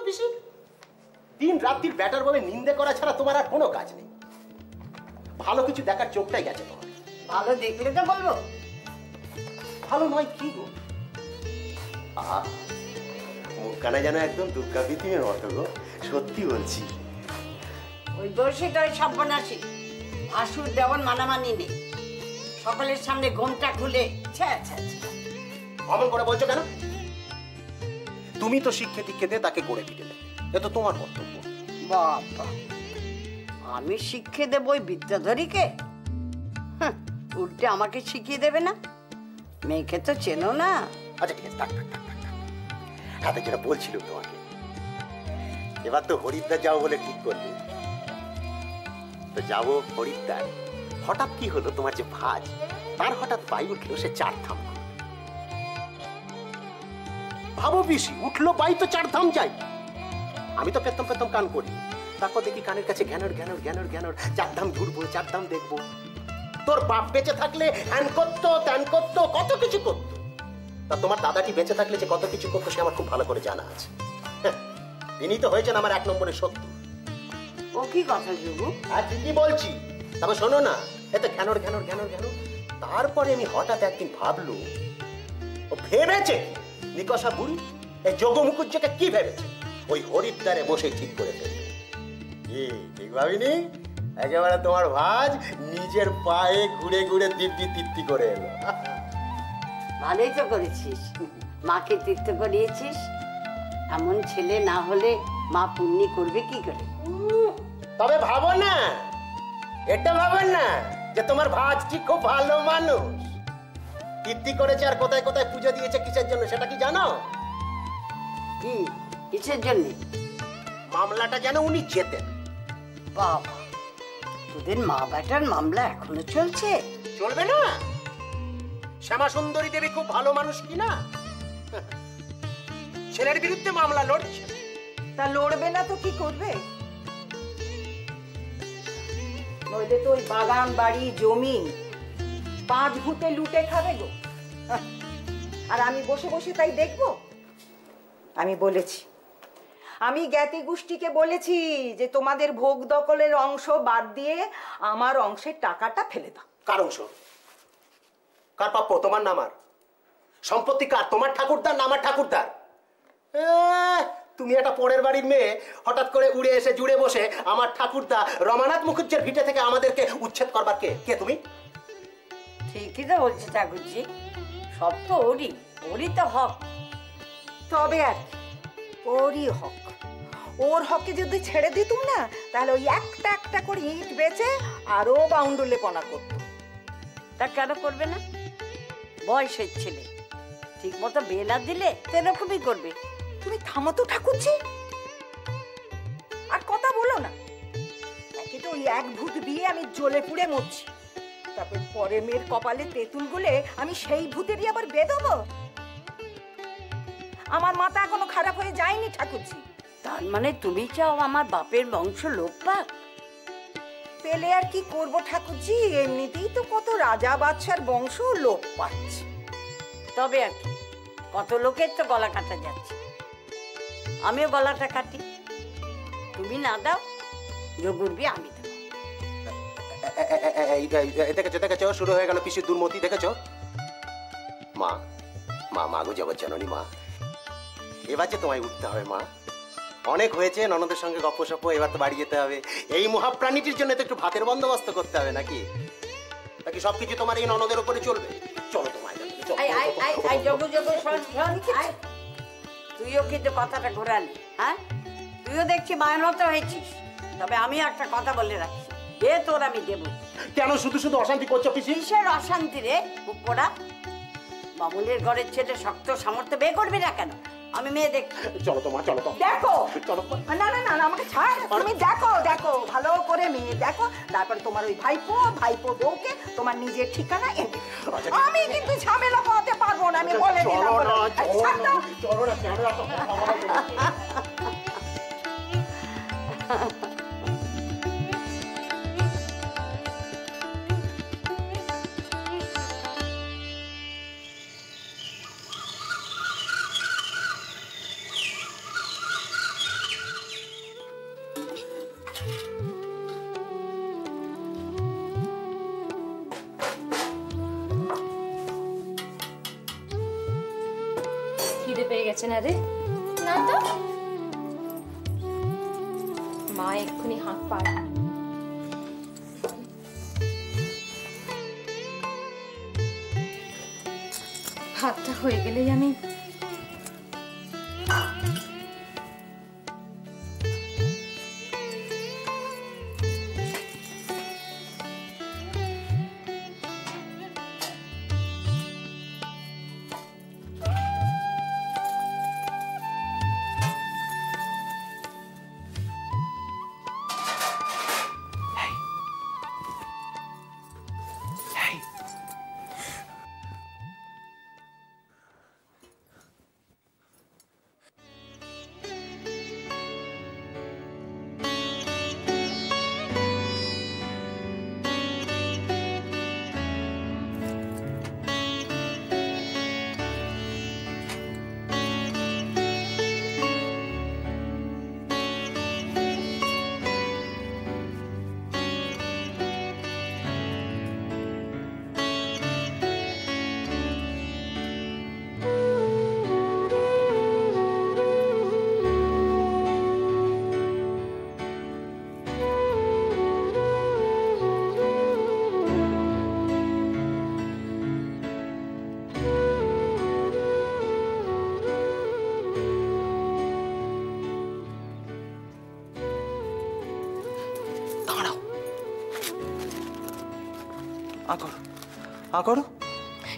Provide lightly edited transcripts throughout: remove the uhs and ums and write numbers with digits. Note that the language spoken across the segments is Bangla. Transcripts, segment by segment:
পিসি? দিন রাত্রির ব্যাটার ভাবে নিন্দে করা ছাড়া তোমার আর কোনো কাজ নেই। ভালো কিছু দেখার চোখটাই গেছে তোমার। ভালো দেখলে তো বলবো। ভালো নয় কি গো? মুখখানা যেন একদম দুর্গা প্রতিমের মতো গো, সত্যি বলছি। ওই দোষী তো ওই সর্বনাশী ভাসুর দেওয়ান মানামানি নেই, সকলের সামনে ঘোমটা খুলে অমন করে বলছো কেন? তুমি তো শিক্ষে দীক্ষেতে তাকে গড়ে দিলে, এ তো তোমার কর্তব্য। বাবা, আমি শিক্ষে দেব ওই বিদ্যাধরীকে? উল্টে আমাকে শিখিয়ে দেবে না? মেয়েকে তো চেনো না। আচ্ছা ঠিক আছে, থাক থাক থাক থাক। হাতে যেটা বলছিল তোমাকে, এবার তো হরিদ্বার যাও বলে ঠিক করলে। তো যাবো হরিদ্বার, হঠাৎ কি হলো তোমার যে ভাজ, তার হঠাৎ বাই উঠলো, সে 4 ধাম। ভাবো পিসি, উঠলো বাই তো 4 ধাম যাই। আমি তো পেতম পেতম কান করি, তারপর দেখি কানের কাছে ঘ্যানর ঘ্যানর ঘ্যানর ঘ্যানর, 4 ধাম ঘুরবো, 4 ধাম দেখবো। তোর বাপ বেঁচে থাকলে হ্যান করতো, ত্যান করতো, কত কিছু করতো। তা তোমার দাদাটি বেঁচে থাকলে যে কত কিছু করতো সে আমার খুব ভালো করে জানা আছে। তিনি তো হয়েছেন আমার 1 নম্বরের শত্রু। ও কি কথা যোগু? আর ঠিকই বলছি। তবে শোনো না, এত ঘ্যানর ঘ্যানর ঘ্যানর ঘ্যানর। তারপরে আমি হঠাৎ একদিন ভাবলু, ও ভেবেছে নিকষা বুড়ি এই যোগ মুখুজ্জকে কি ভেবেছে, ওই হরিদ্বারে বসে ঠিক করে ফেলল। ঠিক ভাবিনি? একেবারে তোমার ভাজ নিজের পায়ে ঘুরে ঘুরে দিব্যি তৃপ্তি করে এলো। ভালোই তো করেছিস, মাকে তীর্থ করিয়েছিস। এমন ছেলে না হলে মা পুণ্যি করবে কি করে? তবে ভাবো না, এটা ভাবেন না যে তোমার ভাজটি খুব ভালো মানুষ, কীর্তি করেছে আর কোথায় কোথায় পুজো দিয়েছে কিসের জন্য সেটা কি জানো? কি কিসের জন্য? মামলাটা যেন উনি জেতেন। বাবা, তোদের মা বেটার মামলা এখনো চলছে? চলবে না? শ্যামা সুন্দরী দেবী খুব ভালো মানুষ কিনা, ছেলের বিরুদ্ধে মামলা লড়ছে। তা লড়বে না তো কি করবে? নইলে তো ওই বাগান বাড়ি জমি 5 ভূতে লুটে খাবে গো। আর আমি বসে বসে তাই দেখবো? আমি বলেছি, আমি জ্ঞাতি গোষ্ঠীকে বলেছি যে তোমাদের ভোগ দখলের অংশ বাদ দিয়ে আমার অংশের টাকাটা ফেলে দাও। কার অংশ? কার প্রাপ্য? তোমার না আমার? সম্পত্তি কার? তোমার ঠাকুরদার না আমার ঠাকুরদার? তুমি একটা পরের বাড়ির মেয়ে, হঠাৎ করে উড়ে এসে জুড়ে বসে আমার ঠাকুরদা রমানাথ মুখুজ্জের ভিটে থেকে আমাদেরকে উচ্ছেদ করবার কে? কে তুমি? ঠিকই তো বলছি ঠাকুরজি, সব তো ওরই, ওরই তো হক। তবে আর ওরই হক। ওর হকে যদি ছেড়ে দিতুম না, তাহলে ওই একটা একটা করে ইট বেচে আরো বাউন্ডুলে পনা করতো। তা কেন করবে না? বয়সের ছেলে, ঠিক মতো বিয়ে না দিলে সেরকমই করবে। তুমি থামো তো ঠাকুরজি, আর কথা বলো না। একে তো ওই 1 ভূত বিয়ে আমি জ্বলে পুড়ে মরছি, তারপর পরে মেয়ের কপালে তেঁতুল গুলে আমি সেই ভূতেরই আবার বেঁধবো? আমার মাথা এখনো খারাপ হয়ে যায়নি ঠাকুরজি। তার মানে তুমি চাও আমার বাপের বংশ লোপ পাক? পেলে আর কি করবো ঠাকুরজি, এমনিতেই তো কত রাজা বাদশার বংশ লোপ পাচ্ছে। তবে আর কি, কত লোকের তো গলা কাটা যাচ্ছে, আমিও গলাটা কাটি। তুমি না দাও, যোগুর বিয়ে আমি দেবো। দেখেছো দেখেছো, শুরু হয়ে গেল পিসির দুর্মতি। দেখেছো? মা মা মা গো জগৎ জননী মা, এবার যে তোমায় উঠতে হবে মা। অনেক হয়েছে ননদের সঙ্গে গপ্প সপ্প, এবার তো বাড়ি যেতে হবে। এই মহাপ্রাণীটির জন্য তো একটু ভাতের বন্দোবস্ত করতে হবে নাকি? নাকি সবকিছু তোমার এই ননদের উপরে চলবে? চলো তোমায় তুইও কিন্তু কথাটা ঘোরালি। হ্যাঁ, তুইও দেখছি মায়ানত হয়েছিস। তবে আমি একটা কথা বলে রাখছি, বিয়ে তোর আমি দেবো। কেন শুধু শুধু অশান্তি করছো পিসি? কিসের অশান্তি রে বুকপোড়া? বামুনের ঘরের ছেলে শক্ত সামর্থ্য বিয়ে করবি না কেন? আমি মেয়ে দেখ। চলো তো মা, চলো তো। দেখো, চলো। না না না, আমাকে ছাড়। তুমি দেখো দেখো ভালো করে মেয়ে দেখো, তারপরে তোমার ওই ভাইপো বউকে তোমার নিজের ঠিকানা এনে। আমি কিন্তু ঝামেলা পাওয়াতে পারবো না, আমি বলে দিলাম। চলো না, চলো না। গেছে না রে? না তো। মা এক্ষুনি হাঁক পায়। ভাতটা হয়ে গেলেই আমি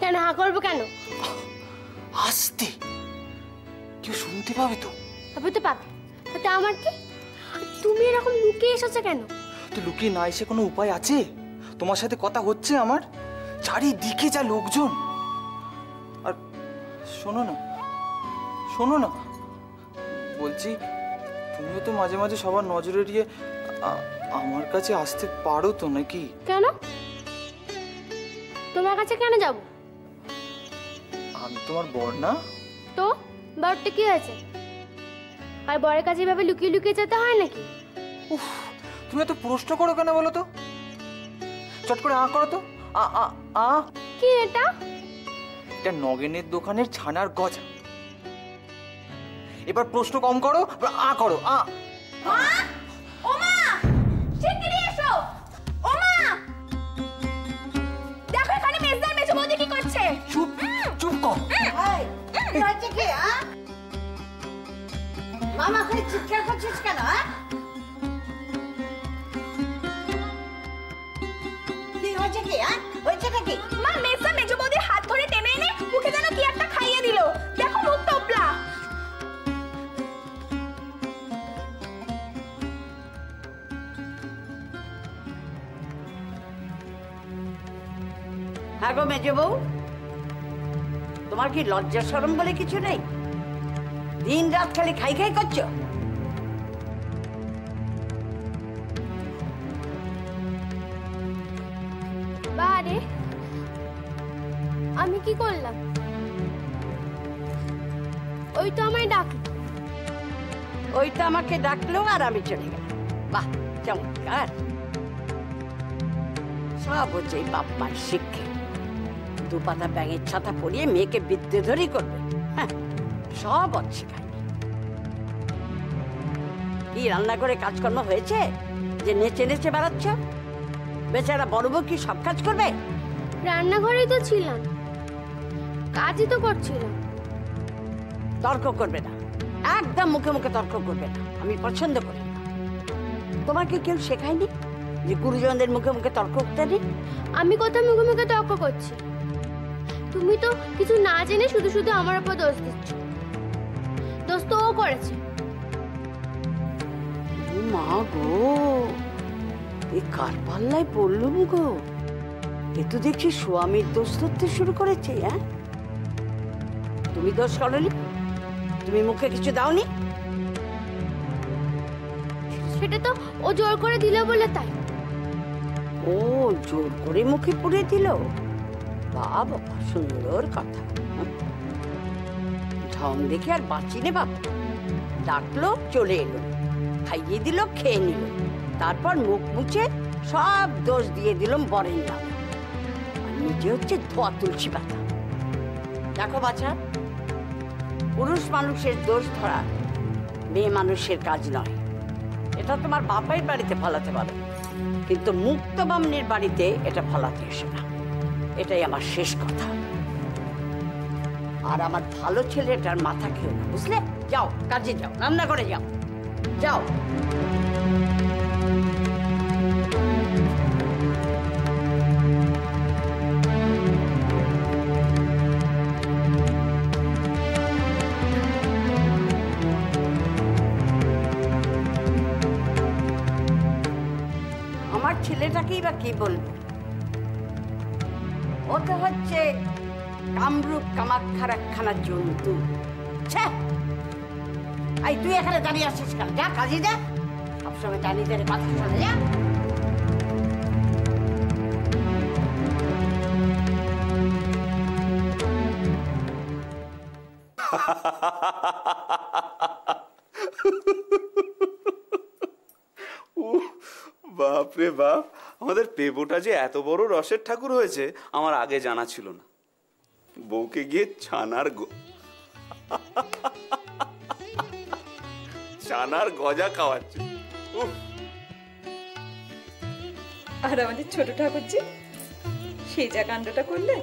কেন হা করবো কেন? আস্তে, কেউ শুনতে পাবে তো। তবে তো পাবে, তাতে আমার কি? তুমি এরকম লুকিয়ে এসেছো কেন? তো লুকিয়ে না এসে কোনো উপায় আছে? তোমার সাথে কথা হচ্ছে আমার, চারিদিকে যা লোকজন। আর শোনো না, শোনো না, বলছি তুমিও তো মাঝে মাঝে সবার নজর এড়িয়ে আমার কাছে আসতে পারো তো নাকি? কেন? তোমার কাছে কেন যাব? আমি তোমার বর না? তো বরটা কি হয়েছে? আর বরের কাছে এভাবে লুকিয়ে লুকিয়ে যেতে হয় নাকি? উফ, তুমি এত প্রশ্ন করো কেন বলো তো? চট করে আ করো তো। আ আ আ। কি এটা? এটা নগেনের দোকানের ছানার গজা। এবার প্রশ্ন কম করো, আ করো। আ। মা! ও মা! শিগগিরই এসো! ও মা! দেখো এখানে মেজদার মেজো বৌদি কি করছে? চুপ, চুপ কর। এই, কি হয়েছে কি, হ্যাঁ? মামা করে চিৎকার করছিস কেন, হ্যাঁ? কি হয়েছে কি, হ্যাঁ? হয়েছেটা কি? মা, মেজদা মেজো বৌদির হাত ধরে টেনে এনে মুখে যেন কি একটা খাইয়ে দিল। দেখো মুখ তোপলা। হ্যাঁ গো মেজো বউ, তোমার কি লজ্জা শরম বলে কিছু নেই? দিন রাত খালি খাই খাই করছো। বারে আমি কি করলাম? ওই তো আমায় ডাকলো। ওই তো আমাকে ডাকলো আর আমি চলে গেলাম। বাহ, চমৎকার। সব হচ্ছে এই বাপ মায়ের শিক্ষা। দুপাতা ব্যাঙের ছাতা পরিয়ে মেয়েকে বিদ্যে ধরি করবে। হ্যাঁ, সব হচ্ছে খাই। কি রান্না করে কাজকর্ম হয়েছে যে নেচে নেচে বেড়াচ্ছ? বেচারা বড় বউ কি সব কাজ করবে? রান্নাঘরেই তো ছিলাম, কাজই তো করছিলাম। তর্ক করবে না, একদম মুখে মুখে তর্ক করবে না, আমি পছন্দ করি না। তোমাকে কেউ শেখায়নি যে গুরুজনদের মুখে মুখে তর্ক করতে নেই? আমি কোথাও মুখে মুখে তর্ক করছি? তুমি তো কিছু না জেনে শুধু শুধু আমার উপর দোষ দিচ্ছ। দোষ তো ও করেছে। মা গো, এই কার পাল্লায় পড়লুম গো? এ তো দেখছি স্বামীর দোষ ধরতে শুরু করেছে। হ্যাঁ, তুমি দোষ করনি? তুমি মুখে কিছু দাওনি? সেটা তো ও জোর করে দিল বলে তাই। ও জোর করে মুখে পুড়ে দিল? বাবা, সুন্দর কথা। ঢং দেখে আর বাঁচি নে বাবা। ডাকলো, চলে এলো, খাইয়ে দিল, খেয়ে নিল, তারপর মুখ মুছে সব দোষ দিয়ে দিলাম বরের নাম। আর নিজে হচ্ছে ধোয়া তুলসী পাতা। দেখো বাছা, পুরুষ মানুষের দোষ ধরা মেয়ে মানুষের কাজ নয়। এটা তোমার বাপের বাড়িতে ফলাতে পারো, কিন্তু মুক্তবামনির বাড়িতে এটা ফলাতে এসো না। এটাই আমার শেষ কথা। আর আমার ভালো ছেলেটার মাথা খেও না, বুঝলে? যাও কাজে যাও, রান্না করে যাও, যাও। আমার ছেলেটাকেই বা কি বলবো? ও তো হচ্ছে কামরূপ কামাখ্যার একখানা জন্তু। এই তুই এখানে দাঁড়িয়ে আসিস কেন? যা কাজে যা, সবসময় দাঁড়িয়ে কথা শোনা যা। বাপ রে বাপ, আমাদের পেবোটা যে এত বড় রসের ঠাকুর হয়েছে আমার আগে জানা ছিল না। বউকে গিয়ে ছানার গজা খাওয়াচ্ছে। আর আমাদের ছোট ঠাকুরজি সেই যা কাণ্ডটা করলে।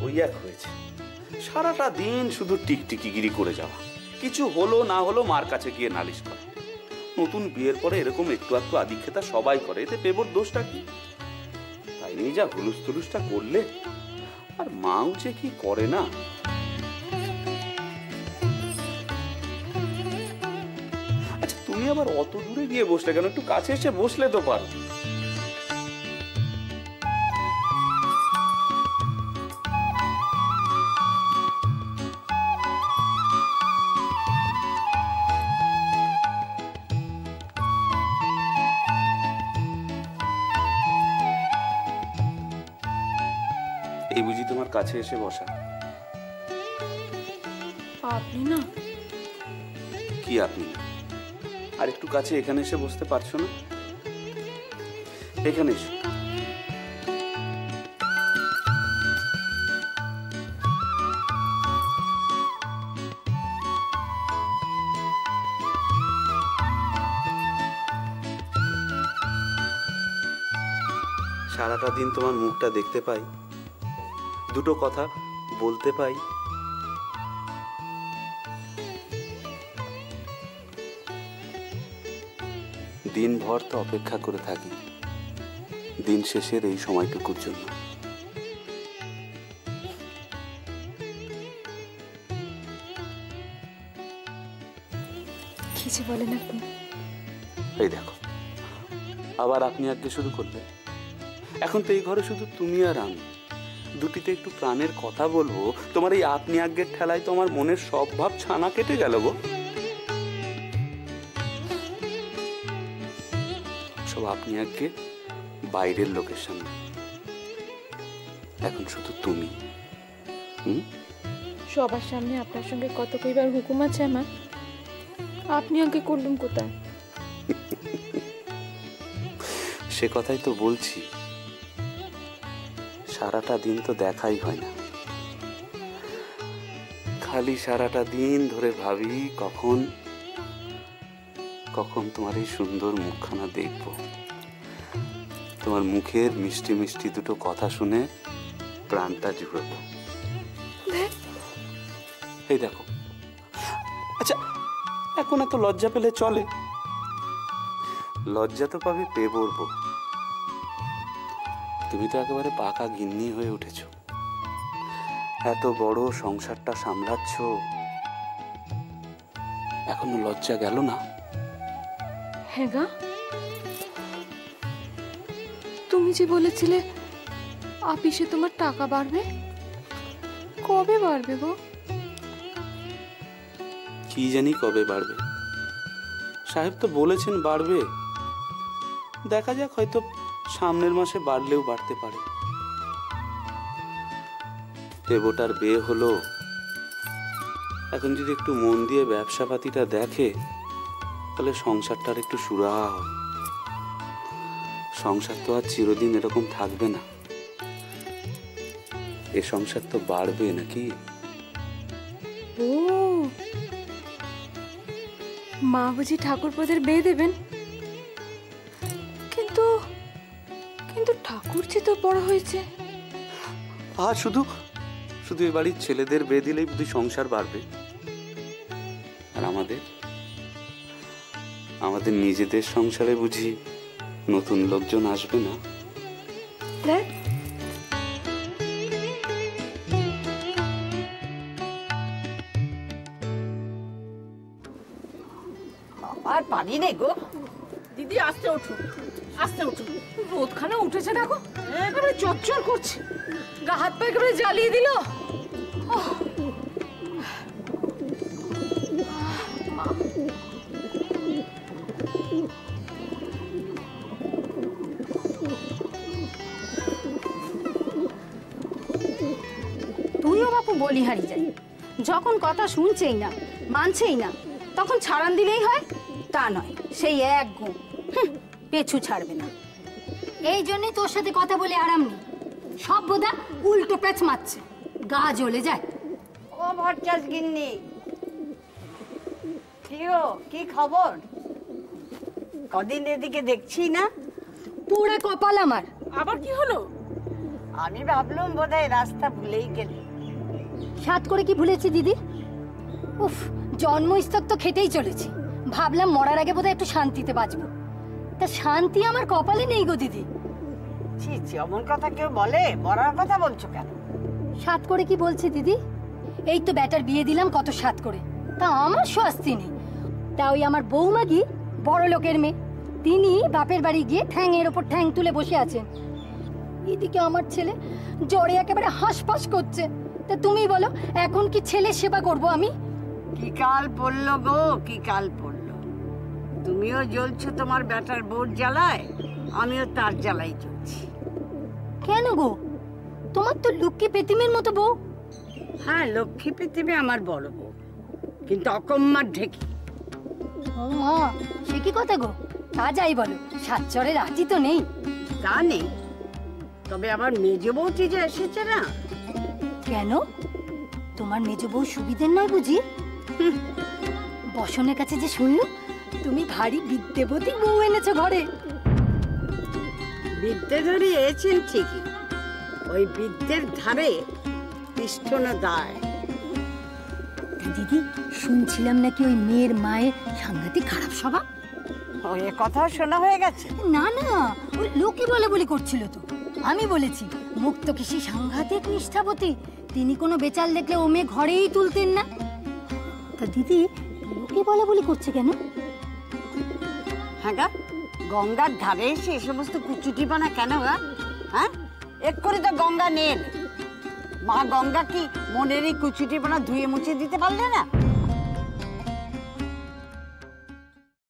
ওই এক হয়েছে, সারাটা দিন শুধু টিকটিকিগিরি করে যাওয়া, কিছু হলো না হলো মার কাছে গিয়ে নালিশ করা। নতুন বিয়ের পরে এরকম একটু একটু আদিক্ষেতা সবাই করে, এতে পেবোর দোষটা কি? তাই নিয়ে যা হুলুস তুলুসটা করলে, আর মাও যে কি করে না। আচ্ছা তুমি আবার অত দূরে গিয়ে বসলে কেন? একটু কাছে এসে বসলে তো পারো। এই বুঝি তোমার কাছে এসে বসা? আপনি না? কি আপনি না? আর একটু কাছে এখানে এসে বসতে পারছো না? এখানে এসো। সারাটা দিন তোমার মুখটা দেখতে পাই, দুটো কথা বলতে পাই। দিনভর তো অপেক্ষা করে থাকি দিন শেষের এই সময়টুকুর জন্য। কি যে বলেন আপনি? এই দেখো, আবার আপনি আজকে শুরু করলে। এখন তো এই ঘরে শুধু তুমি আর আমি, দুটিতে একটু প্রাণের কথা বলবো, তোমার এই আপনি আজ্ঞের ঠেলায় তো আমার মনের সব ভাব ছানা কেটে গেল গো। সব আপনি আজ্ঞে বাইরের লোকের সামনে, এখন শুধু তুমি। সবার সামনে আপনার সঙ্গে কত কইবার হুকুম আছে আমার, আপনি আগে করলুম কোথায়? সে কথাই তো বলছি, সারাটা দিন তো দেখাই হয় না, খালি সারাটা দিন ধরে ভাবি কখন কখন তোমার এই সুন্দর মুখখানা দেখব, তোমার মুখের মিষ্টি মিষ্টি দুটো কথা শুনে প্রাণটা জুড়াবো। এই দেখো, আচ্ছা এখন এত লজ্জা পেলে চলে? লজ্জা তো পাবে পেয়ে পড়বো। তুমি তো একেবারে পাকা গিন্নি হয়ে উঠেছ, এত বড় সংসারটা সামলাচ্ছ, এখনো লজ্জা গেল না? হ্যাঁ গা, তুমি যে বলেছিলে আপিসে তোমার টাকা বাড়বে, কবে বাড়বে গো? কি জানি কবে বাড়বে, সাহেব তো বলেছেন বাড়বে, দেখা যাক, হয়তো সামনের মাসে বাড়লেও বাড়তে পারে। দেবটার বিয়ে হলো, এখন যদি একটু মন দিয়ে ব্যবসা পাতিটা দেখে তাহলে সংসারটার একটু সুরাহা হয়। সংসার তো আর চিরদিন এরকম থাকবে না, এ সংসার তো বাড়বে নাকি? ও, মা বুঝি ঠাকুরপোদের বিয়ে দেবেন? কিন্তু কিন্তু ঠাকুরজি তো বড় হয়েছে। আর শুধু শুধু এ বাড়ির ছেলেদের বিয়ে দিলেই বুঝি সংসার বাড়বে? আর আমাদের নিজেদের সংসারে বুঝি নতুন লোকজন আসবে না? দেখ, আর পারি নে গো। দিদি আস্তে উঠুন, আস্তে উঠুন। রোদখানা উঠেছে দেখো, একেবারে চচ্চর করছে, গা হাত পা একেবারে জ্বালিয়ে দিল। তুইও বাপু বলিহারি যাই, যখন কথা শুনছেই না, মানছেই না, তখন ছাড়ান দিলেই হয় তা নয়, সেই এক গুণ পেছু ছাড়বে না। এই জন্যই তোর সাথে কথা বলে আরাম নেই, সব বোধা উল্টো পেঁচ মারছে, গা জ্বলে যায়। ও ভট্টাচ গিন্নি, কি গো, কি খবর? কদিন এদিকে দেখছি না। পুরা কপাল আমার। আবার কি হলো? আমি ভাবলাম বোধহয় রাস্তা ভুলেই গেলে। সাত করে কি ভুলেছি দিদি? উফ, জন্মস্তক তো খেটেই চলেছি, ভাবলাম মরার আগে বোধহয় একটু শান্তিতে বাঁচবো, তা শান্তি আমার কপালে নেই গো দিদি। ছি ছি, অমন কথা কেউ বলে? মরার কথা বলছো কেন? সাত করে কি বলছি দিদি? এই তো ব্যাটার বিয়ে দিলাম কত সাত করে, তা আমার শাস্তি নেই। তা ওই আমার বৌমা কি বড় লোকের মেয়ে, তিনি বাপের বাড়ি গিয়ে ঠ্যাংয়ের ওপর ঠ্যাং তুলে বসে আছেন, এদিকে আমার ছেলে জ্বরে একেবারে হাঁসফাঁস করছে। তা তুমি বলো, এখন কি ছেলে সেবা করব আমি? কি কাল পড়লো গো, কি কাল পড়লো। তুমিও জ্বলছো তোমার ব্যাটার বোর জ্বালায়, আমিও তার জ্বালাই চলছি। কেন গো, তোমার তো লক্ষ্মী পেতিমের মতো বউ। হ্যাঁ, লক্ষ্মী পৃথিবী আমার বড় বউ, কিন্তু অকম্মার ঢেকি। ও মা, সে কি কথা গো? তা যাই বলো, সাতচরে রাজি তো নেই। তা নেই, তবে আবার মেজ বউটি যে এসেছে না। কেন, তোমার মেজ বউ সুবিধের নয় বুঝি? বসনের কাছে যে শুনলো তুমি ভারী বিদ্যেবতী বউ এনেছো ঘরে। বিদ্যে ধরে এসেছেন ঠিকই, ওই বিদ্যের ধারে পিষ্ঠনা দায়। দিদি, শুনছিলাম নাকি ওই মেয়ের মায়ের সাংঘাতিক খারাপ স্বভাব। ও, এ কথাও শোনা হয়ে গেছে? না না, ওই লোকে বলে বলে করছিল তো। আমি বলেছি মুক্ত কৃষি সাংঘাতিক নিষ্ঠাবতী, তিনি কোনো বেচাল দেখলে ও মেয়ে ঘরেই তুলতেন না। তা দিদি, লোকে বলে বলে করছে কেন? হ্যাঁ গা, গঙ্গার ধারে এসে এ সমস্ত কুচুটি বানা কেন গা? হ্যাঁ, এক্ষুনি তো গঙ্গা নেই। মা গঙ্গা কি মনের এই কুচুটি বানা ধুয়ে মুছে দিতে পারলে না?